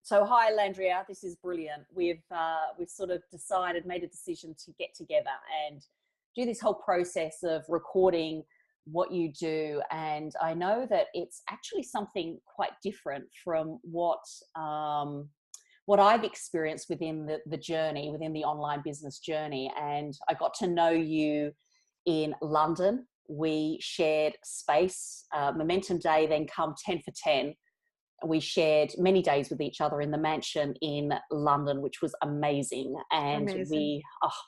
So hi, Landria. This is brilliant. We've sort of made a decision to get together and do this whole process of recording what you do. And I know that it's actually something quite different from what I've experienced within the journey, within the online business journey. And I got to know you in London. We shared space, Momentum Day, then come 10 for 10. We shared many days with each other in the mansion in London, which was amazing. And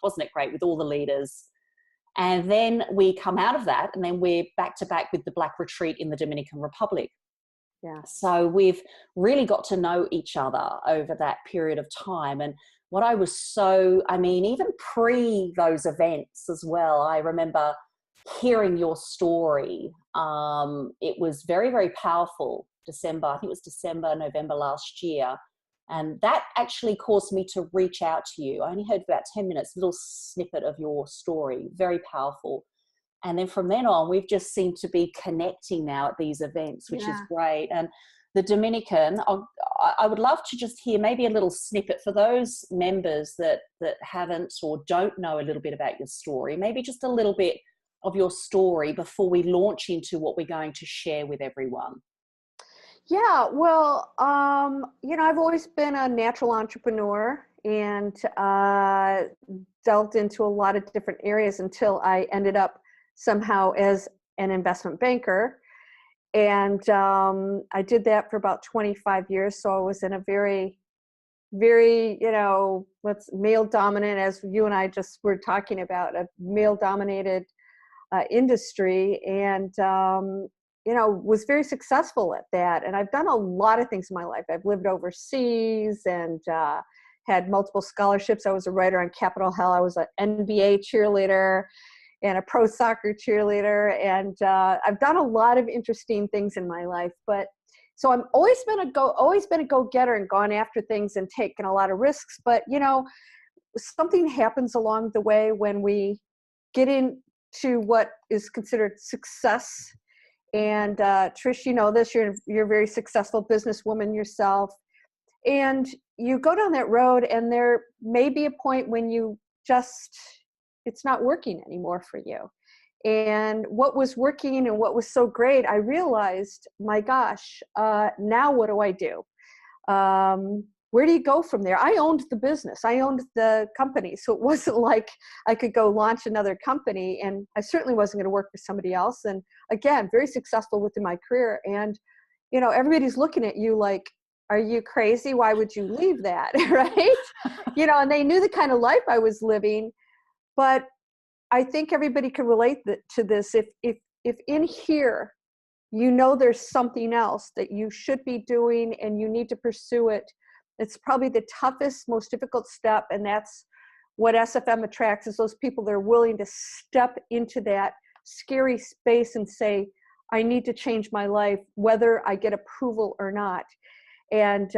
wasn't it great with all the leaders? And then we come out of that, and then we're back to back with the Black Retreat in the Dominican Republic. Yeah. So we've really got to know each other over that period of time. And what I was even pre those events as well, I remember hearing your story. It was very, very powerful. I think it was December, November last year. And that actually caused me to reach out to you. I only heard about 10 minutes, a little snippet of your story, very powerful. And then from then on, we've just seemed to be connecting now at these events, which is great. And the Dominican, I would love to just hear maybe a little snippet for those members that haven't or don't know a little bit about your story, maybe just a little bit of your story before we launch into what we're going to share with everyone. Yeah, well, I've always been a natural entrepreneur and delved into a lot of different areas until I ended up somehow as an investment banker. And I did that for about 25 years. So I was in a very, very, male dominant, as you and I just were talking about, a male dominated industry. And was very successful at that. And I've done a lot of things in my life. I've lived overseas and had multiple scholarships. I was a writer on Capitol Hill. I was an NBA cheerleader and a pro soccer cheerleader. And I've done a lot of interesting things in my life. But so I've always been a go-getter and gone after things and taken a lot of risks. But, something happens along the way when we get into what is considered success. And Trish, you know this, you're a very successful businesswoman yourself. And you go down that road and there may be a point when it's not working anymore for you. And what was working and what was so great, I realized, my gosh, now what do I do? Where do you go from there? I owned the business. I owned the company. So it wasn't like I could go launch another company, and I certainly wasn't going to work for somebody else. And again, very successful within my career. And, everybody's looking at you like, are you crazy? Why would you leave that? Right? And they knew the kind of life I was living, but I think everybody can relate to this. If in here, there's something else that you should be doing and you need to pursue it, it's probably the toughest, most difficult step. And that's what SFM attracts, is those people that are willing to step into that scary space and say, I need to change my life, whether I get approval or not. And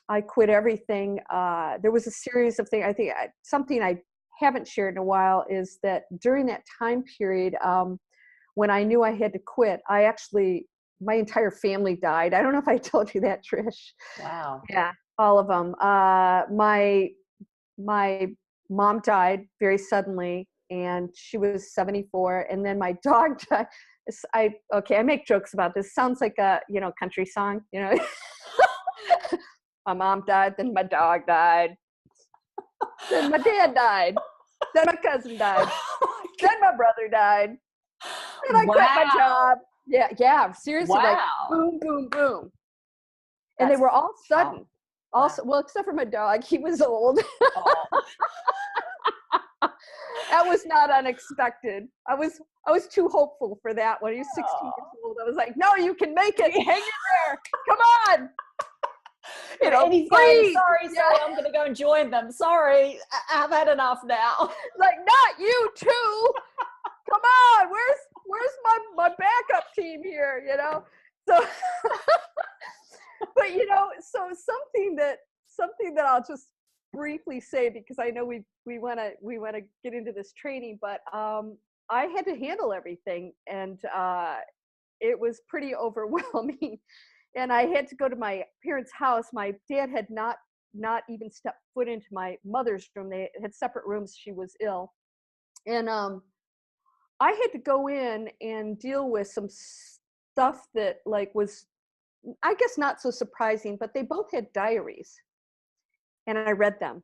I quit everything. There was a series of things. I think something I haven't shared in a while is that during that time period, when I knew I had to quit, my entire family died. I don't know if I told you that, Trish. Wow. Yeah, all of them. My mom died very suddenly, and she was 74. And then my dog died. I make jokes about this. Sounds like a country song. My mom died, then my dog died, then my dad died, then my cousin died, then my brother died, then I quit my job. Yeah, seriously, like boom, boom, boom. And they were all sudden. Well, except for my dog, he was old. Oh. That was not unexpected. I was too hopeful for that when he was 16 years old. I was like, no, you can make it. Hang in there. Come on. Sorry, I'm going to go and join them. Sorry, I've had enough now. Like, not you too. Come on, where's my backup team here? So, but so something that I'll just briefly say, because I know we want to get into this training, but I had to handle everything, and it was pretty overwhelming. and I had to go to my parents' house. My dad had not even stepped foot into my mother's room. They had separate rooms. She was ill. And I had to go in and deal with some stuff that like was, I guess, not so surprising, but they both had diaries. And I read them.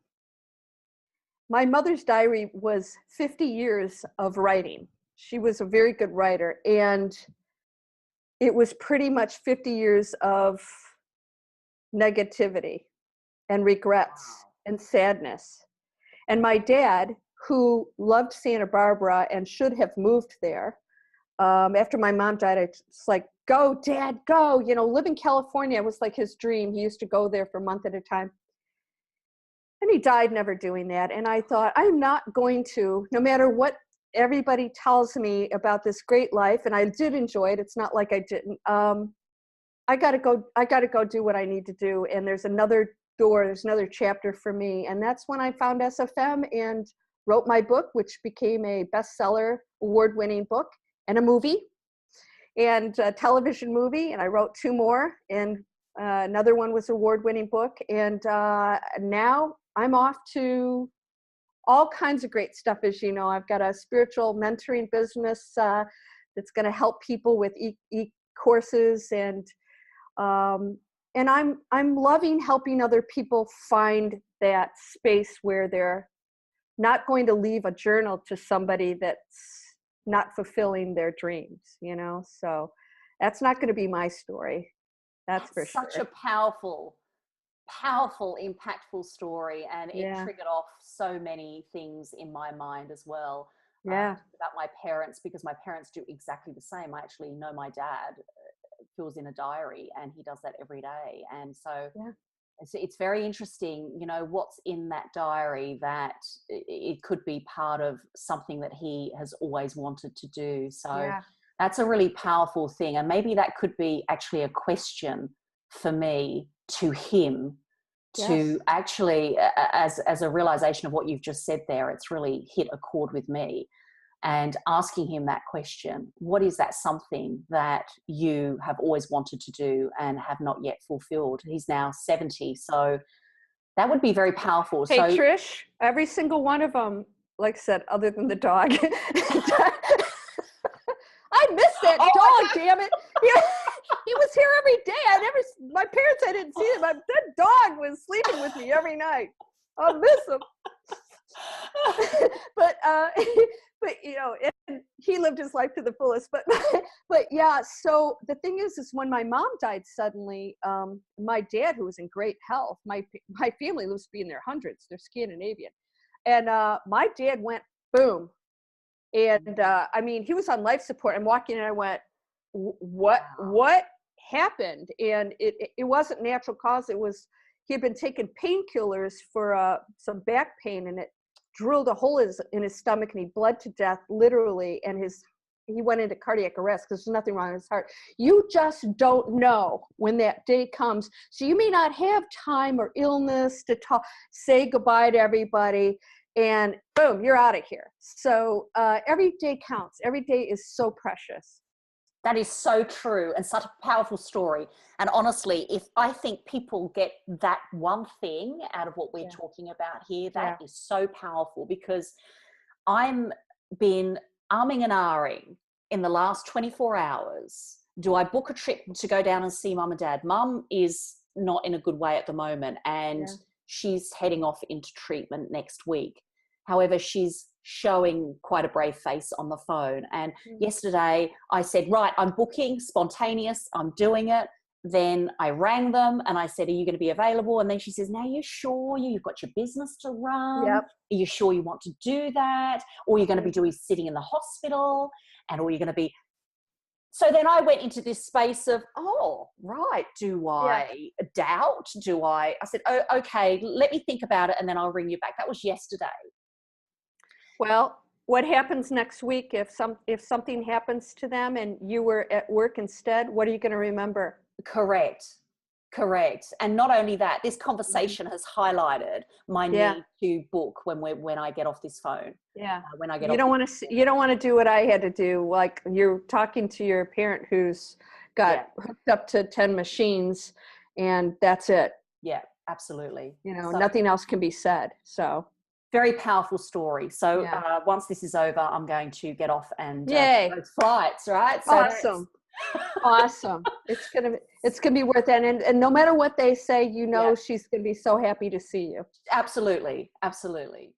My mother's diary was 50 years of writing. She was a very good writer. And it was pretty much 50 years of negativity and regrets and sadness. And my dad, who loved Santa Barbara and should have moved there, after my mom died, I was like, go, Dad, go. You know, live in California was like his dream. He used to go there for a month at a time. And he died never doing that. And I thought, I'm not going to, no matter what everybody tells me about this great life, and I did enjoy it. It's not like I didn't. I got to go do what I need to do. And there's another door, there's another chapter for me. And that's when I found SFM and wrote my book, which became a bestseller, award-winning book and a movie and a television movie. And I wrote 2 more, and another one was award-winning book. And now I'm off to all kinds of great stuff. As you know, I've got a spiritual mentoring business that's going to help people with e-courses, and I'm loving helping other people find that space where they're not going to leave a journal to somebody that's not fulfilling their dreams, you know? So that's not going to be my story. That's for sure. Such a powerful, impactful story. And it triggered off so many things in my mind as well. Yeah. About my parents, because my parents do exactly the same. I actually know my dad fills in a diary, and he does that every day. And so it's very interesting, you know, what's in that diary, that it could be part of something that he has always wanted to do. So that's a really powerful thing. And maybe that could be actually a question for me to him, to actually, as a realization of what you've just said there, it's really hit a chord with me. And asking him that question, what is that something that you have always wanted to do and have not yet fulfilled? He's now 70, so that would be very powerful. Hey, so, Trish, every single one of them, like I said, other than the dog. I miss that dog, damn it. He was here every day. My parents, I didn't see him. That dog was sleeping with me every night. I miss him. but you know, and he lived his life to the fullest. But yeah. So the thing is when my mom died suddenly, my dad, who was in great health, my family lives to be in their hundreds. They're Scandinavian, and my dad went boom, and I mean, he was on life support. I'm walking in, and I went, what happened? And it wasn't natural cause. It was, he had been taking painkillers for some back pain, and it drilled a hole in his stomach, and he bled to death, literally, and he went into cardiac arrest because there's nothing wrong with his heart. You just don't know when that day comes. So you may not have time or illness to say goodbye to everybody, and boom, you're out of here. So every day counts. Every day is so precious. That is so true, and such a powerful story. And honestly, if I think people get that one thing out of what we're talking about here, that is so powerful, because I'm been arming and ahhing in the last 24 hours. Do I book a trip to go down and see mum and dad? Mum is not in a good way at the moment, and she's heading off into treatment next week. However, she's showing quite a brave face on the phone. And yesterday I said, right, I'm booking, spontaneous, I'm doing it. Then I rang them and I said, are you going to be available? And then she says, now you're sure you've got your business to run? Yep. Are you sure you want to do that? All you're going to be doing is sitting in the hospital, and all you're going to be. So then I went into this space of, oh, right, do I doubt? I said, oh, okay, let me think about it, and then I'll ring you back. That was yesterday. Well, what happens next week if something happens to them and you were at work instead? What are you going to remember? Correct. And not only that, this conversation has highlighted my need to book when I get off this phone. Yeah. When I get you don't want to do what I had to do. Like, you're talking to your parent who's got hooked up to 10 machines, and that's it. Yeah, absolutely. You know, So, nothing else can be said. So very powerful story. So yeah. once this is over, I'm going to get off and Yay. those flights, right? So Awesome. Awesome. It's gonna be worth it. And no matter what they say, you know, she's gonna be so happy to see you. Absolutely. Absolutely.